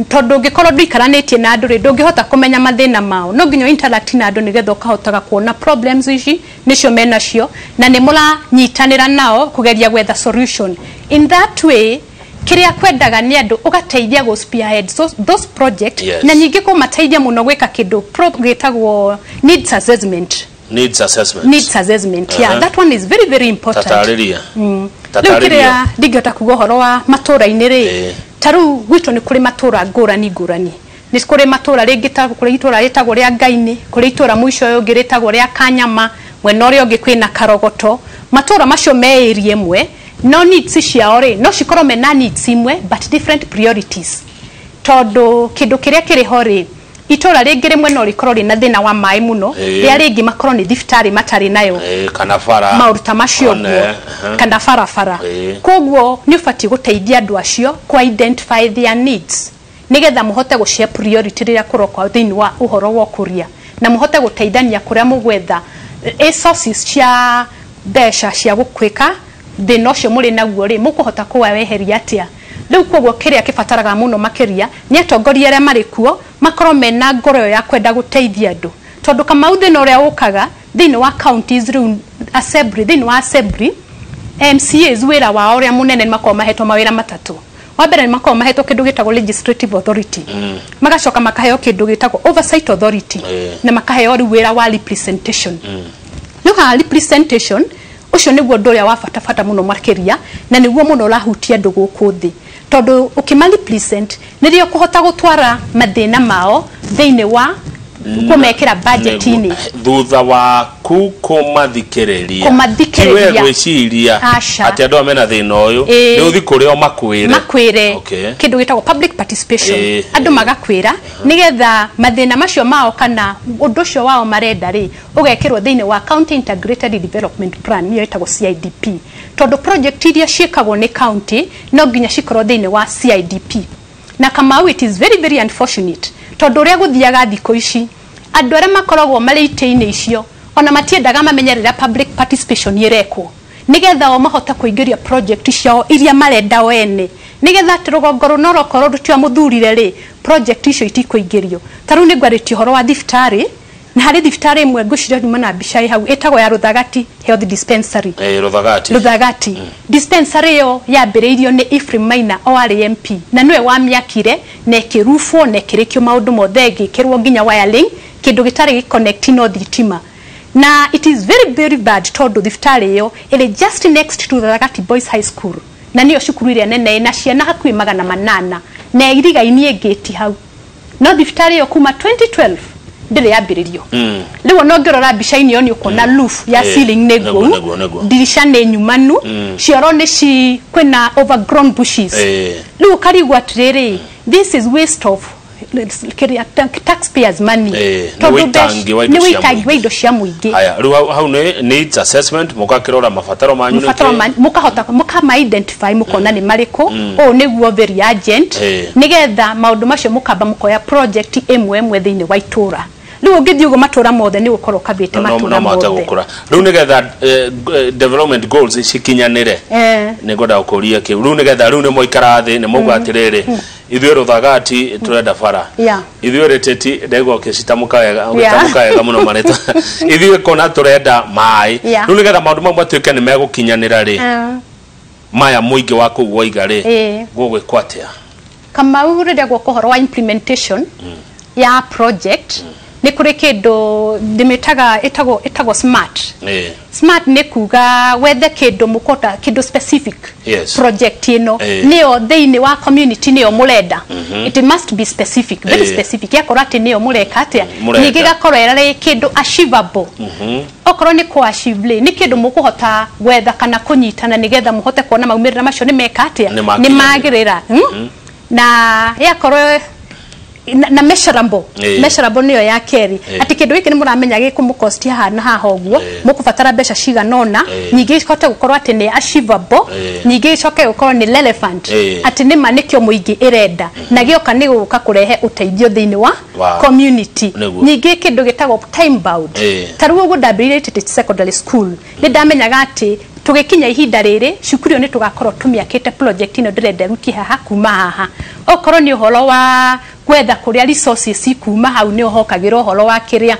tondu ngikorwo nduikaranitie na andu ri ndungihota kumenya mathina mao no nginyo interact na andu nigetha ukahotaga kuona problems ici nicio menacio na ni muranyitanira nao kugeria gwetha solution in that way kiria kwendaga ni andu ugateithia go spearhead those project na nyingi ko mateithia muno gwika kindu gitagwo needs assessment yeah that one is very very important tatariria kiria ndigota kugohoro wa matura-ini ri taru gwitu ni kuri matura ngurani ni kuri matura ringi ta kuri itura ritagwo ria Ngaini kuri itura mwisho yo ngiritagwo ria Kanyama mwena uria ungi kwina Karogoto matura macio me area imwe no needs ciao ri no cikorwo mena needs imwe but different priorities tondu kindu kiria kiri ho ri itura ringi rimwe no rikorwo rina thina wa mai muno ria ringi makorwo ni thibitari matari nayo kana bara mauruta macio kana bara koguo ni ubati guteithia andu acio ku identify their needs nigetha muhote gushare priority ria kurokwa thini wa uhoro wa kuria na muhote guteithania kuria mugwetha resources cia besha cia gukwika thina ucio muri naguo ri mukuhota kuweheria atia riu koguo kiria kibataraga muno makiria ni atongoria aria mari kuo makorwo mena ngoro ya kwenda guteithia andu tondu kama uthina uria ukaga thini wa counties riu assembly thini wa assembly MCAs wira wa uria munene makorwo mahetwo mawira matatu wa mbere makorwo mahetwo kindu gitagwo legislative authority magacoka makaheo kindu gitagwo oversight authority na makaheo wira wa representation ha representation ucio niguo ndoria wa fatafata muno makiria na niguo muno rahutia andu guku thi tondu ukimali represent nirio kuhota gutwara mathina mao thini wa kumekira budget ini thutha wa kumathikereria kiwe gwiciria ati andu amena thina uyu ni uthi kurio makwire kindu gitagwo public participation andu magakwira nigetha mathina macio mao kana undu cio wao marenda ri ugekirwo thiini wa county integrated development plan niyo itagwo CIDP tondu project iria ciikagwo ni county no nginya cikorwo thiini wa CIDP na kama it is very very unfortunate tondu ria guthiaga thiko ici andu aria makoragwo mari ite-ini icio ona matiendaga mamenyerera public participation yerekwo nigetha o mahota kuingiria project ciao iria marenda wene nigetha rugongo runoro korwo rutio muthurire ri project icio itikuingirio taru ni ngwarĩtie horo wa thibitari na hari thibitari imwe ngucire nyuma na bica hau etagwo ya Ruthagati Health Dispensary Ruthagati dispensary yo yambĩrĩirio ni Ephraim Maina ORMP na niwe wamiakire na kirufo na kirikio maundu mothe ngikirwo nginya wiring kindu gitari connect no thitima na it is very very bad tondu thibitari yo ile just next to Ruthagati Boys High School na niyo cukuru iria nene na ciana hakuhi 800 na irigainie gate hau no thibitari yo kuma 2012 ndire yambiririo riwo no ngirora bica-ini yo ni ukona roof ya ceiling nego dirisha ne nyumanu cioro ni ci kwina overgrown bushes riwo karigwa atiriri this is waste of taxpayers money ni witangi wa indo cia muingi aya riwo hau ni needs assessment mukakirora mabataro manyu mukahota mukama identify mukona ni mariko o niguo very urgent nigetha maundu macio mukamba mukoya project emwe thiini wa itura riwo ngithi ugo matura mothe ni gukorwo kabite matura mothe riu nigetha development goals cikinyanire nigoda ukuria ki riu nigetha riu ni moikara thi ni mugwa atiriri ithuĩ Ruthagati turenda bara ithuĩ reteti ndego kicitamuka wega muno mareta ithuĩ kona turenda mai riu nigetha maundu mamwe atuike ni megukinyanira ri maya muingi wa kugwa igari gugwikwo atia kama urenda gukohoro wa implementation ya project ni kuri kindu ndimitaga itago smart smart ni kuga wethe kindu mukota kindu specific project ino niyo thiini wa community niyo murenda it must be specific very specific yakora ati niyo mureka atia ningi gakoro erare kindu achievable okoro ni ko achieve ni kindu mukuhota wetha kana kunyitana nigetha muhote kuona maumirira macio ni meka atia ni magirira na yakoro na measurable niyo ya keri ati kindu giki ni muramenya giki kumukostia hana haha oguo mukubatara mbeca ciganona nyingi ikote gukorwo ati ni achievable nyingi icoke gukorwo ni relevant ati ni manikio muingi irenda na gioka ni guka kurehe uteithio thiini wa community nyingi kindu gitagwo time bound taruo ugo ndambirire iti secondary school ni ndamenyaga ati tugikinya ihinda riri cukuru ni tugakorwo tumiakite project ino ndirenda ruti haha kuma haha okorwo ni uhoro wa gwetha kuria resources ikuma hau ni uhokagirwo uhoro wa kiria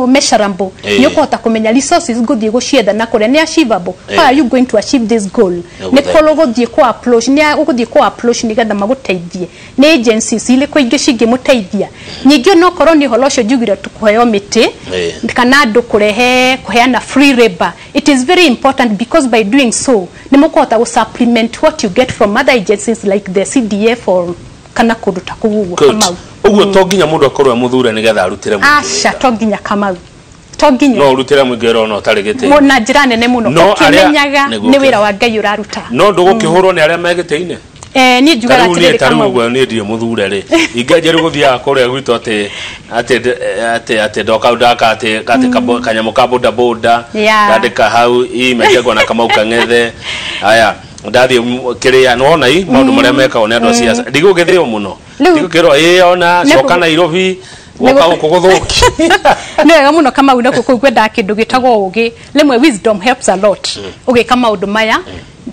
measurable ni ukuhota kumenya resources guthie gucietha na kuria ni achievable how are you going to achieve this goal ni kolo guthie ku approach ni uguthie ku approach ni getha maguteithie ni agencies ile ko ingi cingi muteithia nyingi no korwo ni uhoro ucio njugire tukuheo miti kana andu kuheana free labor it is very important because by doing so ni mukuhota gu supplement what you get from other agencies like the CDF or kana kundu ta kuguo Kamau uguo to nginya mundu akorwo muthure nigetha arutire mundu acha to nginya Kamau to nginya no urutire mwigero no tarigete mona njira nene muno kimenyaga ni wira wa Ngai uraruta no ndugukihurwo ni aria megiteine ni njugaga atiriri Kamau uguo ni ndio muthure ri ingajeru guthia kuria gwito ati doka udaka ati kanyamu ka boda ndandika hau imejegwa na Kamau Kang'ethe aya ndathi kiria nona i maundu maria mekao ni andu cia ndigugithio muno ndigukirwo ona coka Nairobi woka ukuguthuki ni wega muno Kamau na kwenda kindu gitagwo ugi limwe wisdom helps a lot ugika maundu maya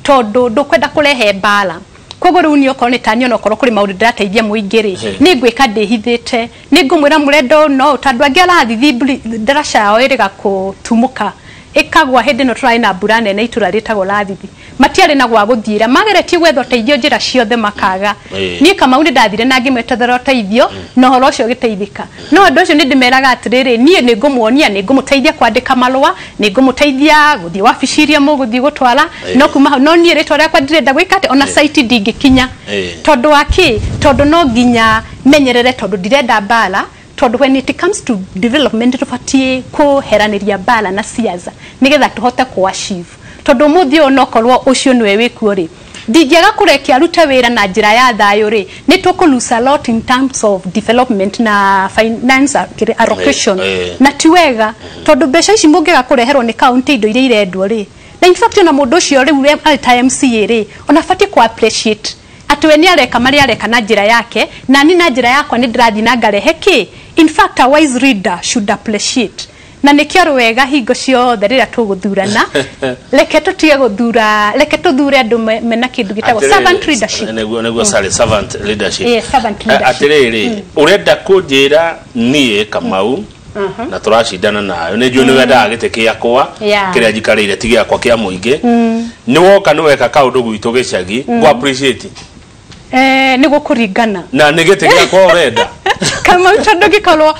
tondu ndukwenda kurehe mbala kogo riu ni okoro ni tani ona okoro kuri maundu ndirateithia muingiri ni ngwika ndihithite ni ngumwira muredo no tandu angela thithi ndarasha yao iriga kutumuka ikagwa hindi no try na mbura nene itura ritagwo Lathithi matiari na gwa guthira mageretie gwetha uteithio njira ciothe makaga ni Kamau ni ndathire na ngimwetethera uteithio no horo ucio giteithika no andu ucio ni ndimeraga atiriri nie ni ngumuonia ni ngumuteithia kwandika malwa ni ngumuteithia guthie waficiria muguthie gutwara no kuma no nie ritwa riakwa ndirenda gwikate ona site ndingikinya tondu waki tondu no nginya menyerere tondu ndirenda mbala tondu when it comes to development tufatie ko heraniria bala na siasa nigetha tuhote ku achieve tondu muthi onokorwo ucio niwe wikuo ri ndingiaga kurekia ruta wira na njira ya thayo ri ni tukulose a lot in terms of development na finance allocation na tiwega tondu besha ici mungiga kureherwo ni county indo iria irendwo ri na in fact na mundu ucio riu alta MCA ri ona fati ku appreciate atwe ni areka mari areka na njira yake na ni na njira yakwa ni ndirathi na ngarehe ki in fact a wise reader should appreciate na nikio wega hingo ciothe rira tuguthurana leke tutige guthura leke tuthure andu mena kindu gitagwo servant leadership neguo sale servant leadership servant leadership atiriri urenda kunjira nie Kamau na turashindana nayo ni njui ni wenda gite kiakwa kiria njikarire ti giakwa kia muingi ni woka ni weka kaundu gwitu gicagi go appreciate ni gukuringana na ni gite giakwa urenda Kamau tondu gikorwo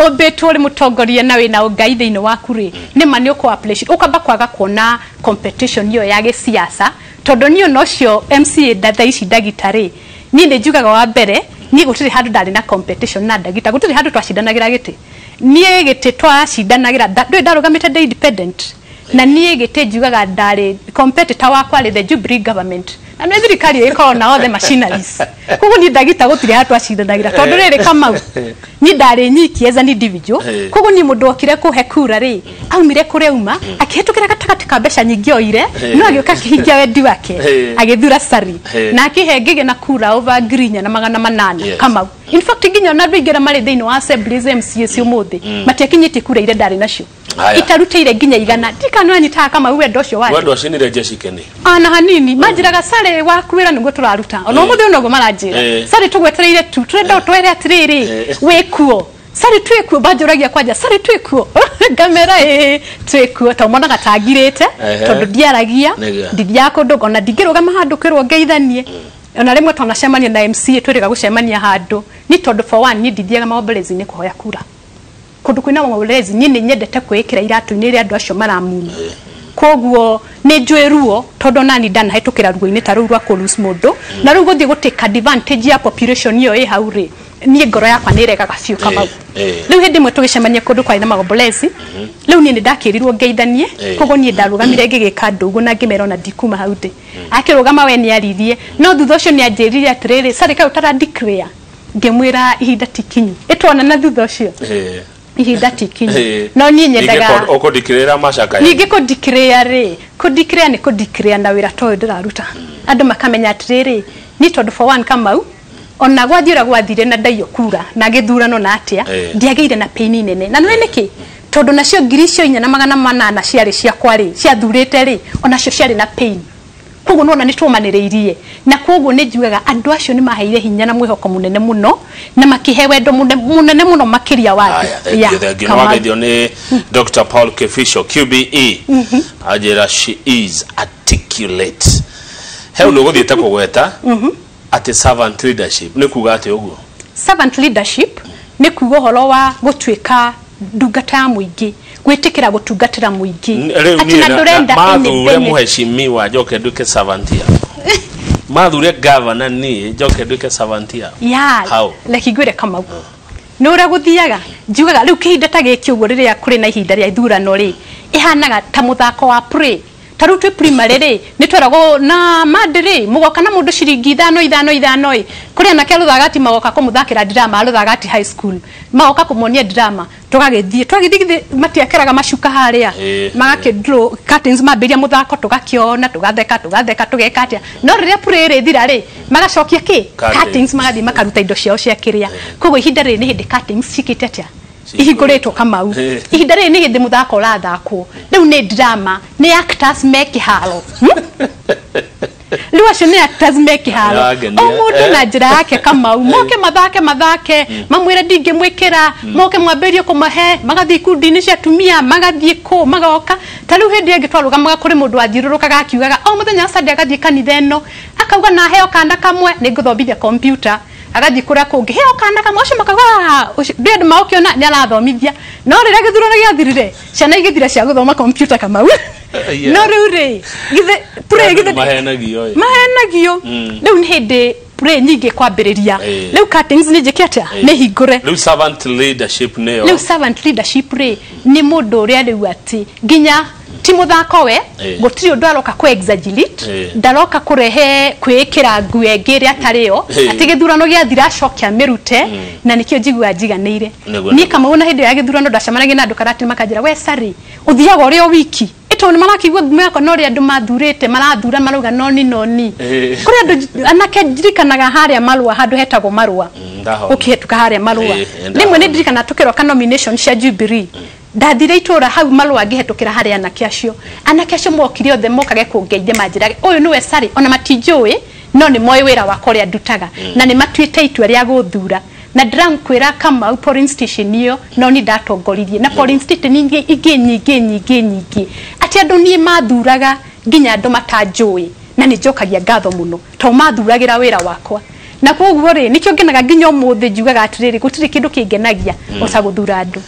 obetwo ri mutongoria na wina ugai thiini waku ri ni mani uko appreciate ukamba kwaga kuona competition yo ya gisiasa tondu ni onocio MCA ndatha ici ndagitari ni njugaga wa mbere ni gutiri handu ndari na competition na ndagita gutiri handu twacindanagira giti nie giti twacindanagira ndui ndarugamite independent na nie giti njugaga ndari competitor wakwa ri the Jubilee government na nä thirikari ĩkorwo na othe machineries koguo ni ndagita gutire hatu acindanagira tondu riri Kamau ni ndari nyiki as an individual koguo ni mundu okire kuhe kura ri aumire kuri auma akihetukira gatagati ka mbeca nyingi oire no agioka kihingia wendi wake agithura sari na akihe ngige na kura over green na 800 Kamau in fact nginya na ndwingira mari thiini wa assemblies MCA cio muthi matiakinyite kura ire ndari nacio itarutire nginya igana ndikano anyita Kamau wendo cio wake wendo acinire Jessica ni ana hanini majiraga sare wakwira niguo turaruta ono muthi onogo maranjira sare tugwetereire tu turenda twere atiriri wekuo sare twekuo banjuragia kwanja sare twekuo gamera twekuo ta mwana gatangirite tondu ndiaragia ndithia kundu ona ndingirugama handu kirwo ngeithanie ona rimwe tonacemania na MCA twiriga gucemania handu ni tondu for one ni ndithiaga maombelezi ni kuhoya kura kundu kwina maombelezi ni nyendete kwikira iratu ni ri andu acio maramuna koguo ni njwiruo tondu nani ndana hitukira rugo-ini ta rurwa ku lose mundu na rugo thie gutake advantage ya population yo hau ri ni ngoro yakwa ni regaga fiu Kamau riu hindi mwe tugicemania kundu kwa ina magombolezi riu ni ndakirirwo ngeithanie koguo ni ndarugamire ngigika ndugu na ngimera na ndikuma hau ndi akirugama we ni aririe no thutha ucio ni anjirire atiriri sarika utara declare ngimwira ihinda tikinyu itwana na thutha ucio ihinda tikinyu no ni nyendaga uko declare macaka ningi ko declare ri ko declare ni ko declare na wira to ndiraruta andu makamenya atiriri ni tondu for one Kamau ona gwathira gwathire na ndaio kura na githurano na atia ndiageire na pain nene na nwe niki tondu nacio ngiri cio 4,800 ciari cia kwari cia thurite ri ona cio ciari na pain koguo nona ni tumaniriirie na koguo ni njugaga andu acio ni maheire hinya na mwihoko munene muno na makihe wendo munene muno makiria wa ya ni Dr. Paul Kefisho QBE ajira she is articulate heu no guthiete kugweta ati servant leadership ni kuga ati uguo servant leadership ni kuga horo wa gutwika ndungata ya muingi gwitikira gutungatira muingi ati na ndurenda mathure muheshimiwa njoke nduke servant ya mathure governor ni njoke nduke servant ya like igwire Kamau no ura guthiaga njugaga riu kihinda ta giki uguo riria kuri na ihinda ria ithurano ri ihanaga ta muthako wa play tarutu primary ri ni twerago na madri mugoka na mundu ciringi 5 kuri na kelu thagati magoka kumuthakira drama aluthagati high school magoka kumonia drama twagithie matiakeraga macuka haria magake draw curtains mabiria muthako tugakiona tugatheka tugeka atia no riria purere thira ri magacokia ki curtains magathie makaruta indo ciao cia kiria koguo ihinda ri ni hindi curtains cikite atia ihiguritwo Kamau ihinda ri ni hindi muthako urathakwo riu ni drama ni actors make halo riu acio ni actors make halo o mundu na njira yake Kamau moke mathake mamwire ndingimwikira moke mwambirie kumahe magathie ikundi-ini cia tumia magathie ku magoka ta riu hindi ingi twarugamaga kuri mundu athirurukaga akiugaga o muthenya Sunday agathie kanitha ino akauga na heo kana kamwe ni nguthomithia computer agathie kuria kungi heo kana kamwe ucio makaga ndio maokiona ni arathomithia no riria githurano giathirire ciana igithira cia guthoma computer Kamau no riu ri githe pure githe mahenagio riu ni hindi pray nyingi kwambiriria riu cuttings ni njikete ni hingure riu servant leadership neyo riu servant leadership ni mundu ria riu ati ginya ti muthako we gutiri undu aroka ku exaggerate ndaroka kurehe kwikira nguengere atario ati githurano gia thira cokia mirute na nikio njigua njiganire ni kama una hindi ya githurano ndacamanagia na andu karati makanjira we sari uthiaga urio wiki ito ni marakigwa ngumeko no ri andu mathurite marathura maruga noni kuri andu anake ndirikanaga haria marua handu hetagwo marua ukihituka haria marua rimwe ni ndirikana tukirwa ka nomination cia Jubilee ndathire itura hau marua ngihetukira haria anake acio mokire othe mokage kungeithia manjirage uyu niwe sari ona matinjui no ni moyo wira wakwa ria ndutaga na ni matuite itua ria guthura na ndrankwira kama polling station iyo no ni ndatongoririe na polling station nyingi ati andu nie mathuraga nginya andu matanjui na ni njokagia ngatho muno to mathuragira wira wakwa na koguo ri nikio ngenaga nginya umuthi njugaga atiriri gutiri kindu kingenagia oca guthura andu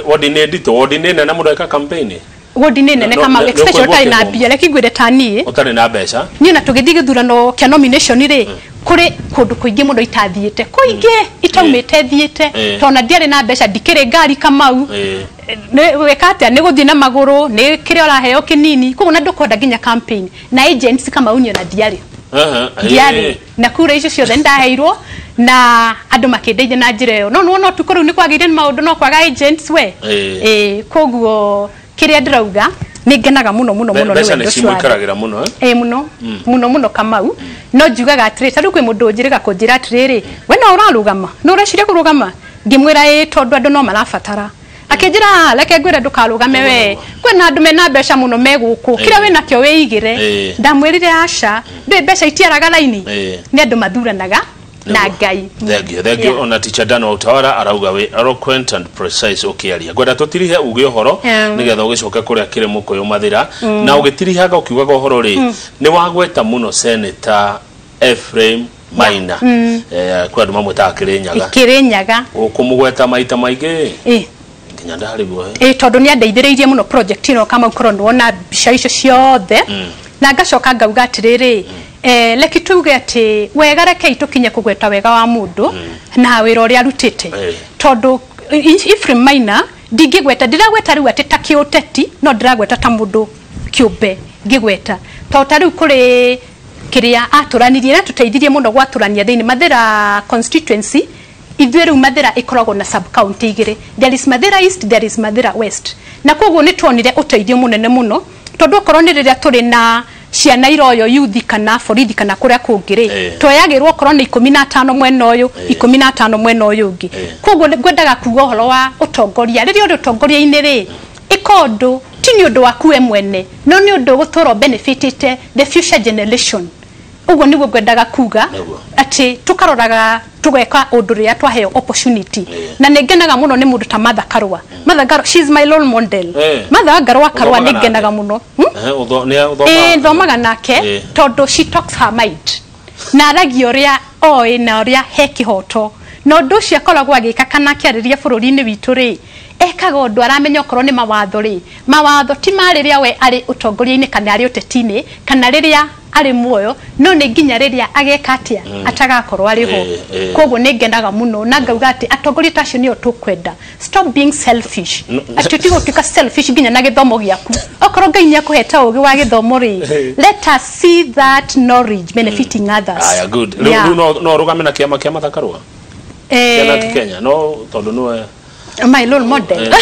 ordinate na mundu eka campaign ordinate ne kama especially utari na bia leki gwire tani utari na mbeca ni na tugithi githurano kia nomination ri kuri kundu kuingi mundu itathiite kuingi itaumite thiite tona ndiari na mbeca ndikire ngari kamau ne wekate ne guthii na maguru ne kire oraheo kinini kugu na ndukwenda nginya campaign na agents kama unyo na ndiari ndiari na kura icio ciothe ndaheirwo na andu makindeithia na njira iyo no tukuru ni kwagire maundu no kwaga agents we koguo kiria ndirauga ni ngenaga muno ni ndu cio muno kamau no njugaga atiri tari kwi mundu njiriga kunjira atiriri we no urarugama no ureciria kurugama ngimwira tondu andu no marabatara akinjira leke ngwire ndukarugame we kwina andu mena mbeca muno meguku kira we nakio weigire ndamwirire aca ndui mbeca itiaraga laini ni andu mathuranaga na ngai thank you ona teacher Dano Utawara arauga we eloquent and precise ukiaria gwenda tutirihe uge uhoro nigetha ugicoka kuria kire mukoyo mathira na ugitirihaga ukiugaga uhoro ri ni wagweta muno senator Ephraim Maina kwa andu mamwe Kirinyaga ukumugweta maita maingi nginya ndari bwo tondu ni andeithiriirie muno project ino kama ukoro ndona bica icio ciothe na ngacoka ngauga atiriri leki tuge ati wega reke itukinye kugweta wega wa mundu na wira uria arutite tondu Ephraim Maina ndingigweta ndiragweta riu ati takiuteti no ndiragweta ta mundu kiumbe ngigweta tondu riu kuri kiria aturanirie na tuteithirie muno gwaturania thiini Mathira constituency ithuĩ rĩu Mathira ikoragwo na sub county igĩrĩ there is Mathira East there is Mathira West na koguo ni tuonire uteithio munene muno tondu okorwo ni riria turi na ciana iroyo youth kana borithi kana kuria kungiri toyagirwo korwo ni 15 mwena uyu 15 mwena uyu ungi koguo ngwendaga kuuga horo wa utongoria riria uri utongoria-ini ri ikondu ti ni undu waku we mwene no ni undu gutoro benefitite the future generation uguo niguo ngwendaga kuuga ati tukaroraga tugeka undu ria twaheo opportunity na nengenaga muno ni mundu ta Martha Karua she is my role model Martha Karua nengenaga muno thomaga nake tondu she talks her mind na aragio ria oi na ria hekihoto no ndu cia koragwo agika kana kiariria bururi-ini witu ri ekaga undu aramenya okorwo ni mawatho ti mariria we ari utongoria-ini kana ari uteti-ini kana riria ari muoyo no ni nginya riria ageka atia atagakorwo ari ho koguo ni ngenaga muno na ngauga ati atongoria tacio nio tukwenda stop being selfish atutigo tuka selfish nginya na githomo giaku okorwo ngai ni akuheta ugi wa githomo ri let us see that knowledge benefiting others good no rugame na kiama kia Martha Karua Kenya no tondu no my role model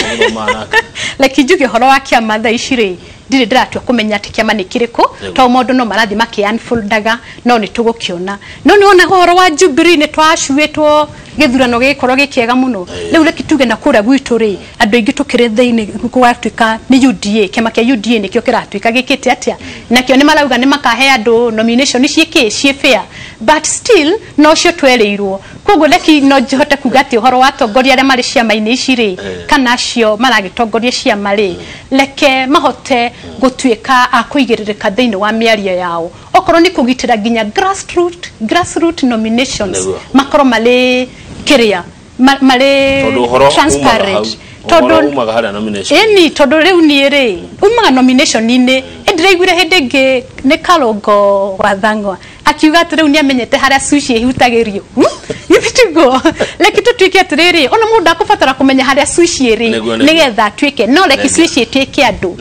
like juge horo wa kiama tha iciri ndire ndiratua kumenya ati kiama ni kiriku to mundu no marathi maki unfoldaga no ni tugukiona no ni ona horo wa Jubilee ni twacuitwo githurano gikorwo gikiega muno riu reki tuge na kura gwitu ri andu ingi tukire thiini gwatuika ni UDA kiama kia UDA nikio kiratuika gikite atia nakio ni marauga ni makahe andu nomination cie fair but still no cio twerirwo koguo reki no jihote kuga ati horo wa tongoria aria mari ciama-ini ici ri kana cio maragitongoria ciama ri leke mahote gutuika akuigiririka thiini wa miario yao okorwo ni kugitira ginya grassroot nominations makoro mali kiria mali transparent todo umaga hara nomination todo riu ni ri umaga nomination ine ndiraiguire hindi ngi ni Kalongo Wathang'wa akiuga atireu ni amenyete haria sushi ihutagirio githitugo leki tutwike atiriri ona mundu akubatara kumenya haria sushi iri nigetha twike no leki sushi twike andu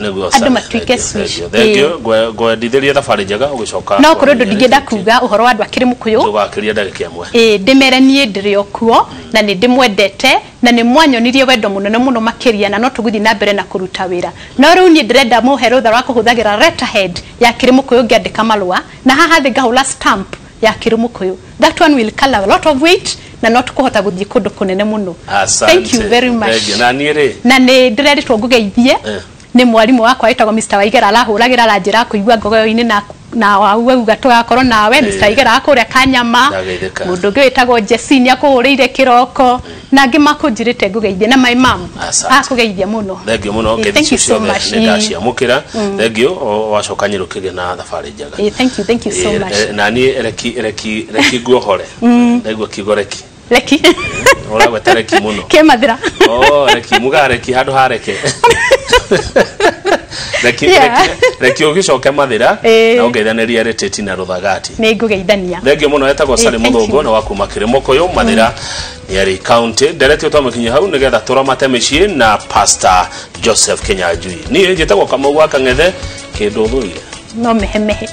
matwike sushi thengio gwendithiria thabari njega ugicoka no kuri ndu ndingenda kuga uhoro wa andu akiri mukuyu tugakiria ndagika imwe ndimere nie ndiri okuo na ni ndimwendete na ni mwanyonirie wendo munene muno makiria na no tuguthi na mbere na kuruta wira no riu ni ndirenda muhero thara kuhuthagira letterhead ya kirimu kuyu ngiandika malua na haha thi ngahula stamp ya kirimu kuyu that one will color a lot of weight na not kuhota guthii kundu kunene muno. Thank you very much. Na ni ndireritwo ngugeithie ni mwarimu wakwa etagwo Mr. Waigera arahuragira ranjira kuigua ngogoyo-ini na wauga tugakorwo nawe Mr. Waigera akuria Kanyama mundu ngi wetagwo Jesini akuhuriire kiroko na ngi makunjirite ngugeithie na my mom akugeithia muno. Thank you muno. Thank you so much. Ndacia mukira thank you wacoka nyirukige na thabari njega. Thank you so much. Na ni reki guohore ndaigua kigoreki Leki. Ora gwetereki muno. Ke mathira. Reki mugareki handu hareke. Reki ugicoke mathira na ungeithaniria reteti na ruthagati. Ni ngugeithania. Thengio muno etagwo Sally Muthungu na wakuma Kirimo Koyo mathira Nyeri County. Ndereti twamukinyia hau nigetha turamate micii na Pastor Joseph Kinyanjui. Ni njitagwo Kamau wa Kang'ethe kindu thuire. No mehemehe.